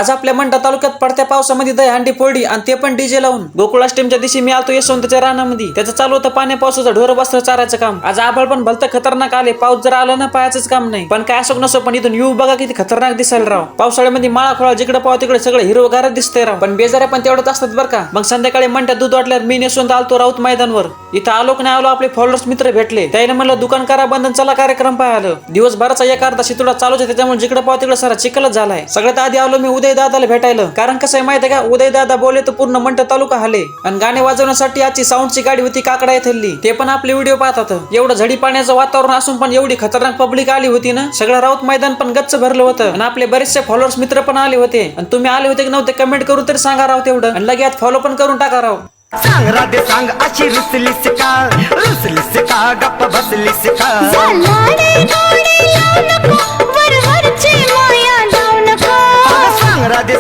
आज आपल्या मंडा तालुक्यात पडत्या पावसामध्ये दहीहंडी फोडली आणि ते पण डीजे लावून. गोकुळाष्टमीच्या दिवशी मी आलतो यशवंतच्या रानामध्ये. त्याचं चालू होतं पाण्या पावसाचं ढोर बस्त्र चारायचं काम. आज आभाळ पण भलतं खतरनाक आले. पाऊस जर आला ना पायाचंच काम नाही. पण काय असो नसो पण इथून येऊ बघा किती खतरनाक दिसायला राव. पावसाळ्यामध्ये माळा खोळा जिकडे पाव तिकडे सगळं हिरवगारच दिसतंय राव. पण बेजाऱ्या पण तेवढंच असतात बरं का. मग संध्याकाळी मंड्यात दूध वाटल्यावर मी यशवंत आलतो राऊत मैदानवर. इथं आलो की नाही आलो आपले फॉलोअर्स मित्र भेटले. त्याने म्हणलं दुकान करा बंधन चला कार्यक्रम पाहायला. दिवसभराचा एक अर्धा शितुडा चालूच आहे त्याच्यामुळे जिकडे पाव तिकडे सारा चिखलच झालाय. सगळ्यात आधी आलो मी उदय दादाला भेटायला. कारण कसं आहे माहिती आहे का, उदय दादा बोले तर पूर्ण मंडा तालुका हाले. आणि गाणे वाजवण्यासाठी आजची साऊंडची गाडी होती काकडा येथली. ते पण आपले व्हिडिओ पाहतात. एवढं झडी पाण्याचं वातावरण असून पण एवढी खतरनाक पब्लिक आली होती ना. सगळं राऊत मैदान पण गच्च भरलं होतं. आणि आपले बरेचसे फॉलोअर्स मित्र पण आले होते. आणि तुम्ही आले होते की नव्हते कमेंट करून तरी सांगा राव तेवढं. आणि लगेच फॉलो पण करून टाका राव. सांग राधे सांग अशी रुसलीस का गप्प बसलीस का सांग राधे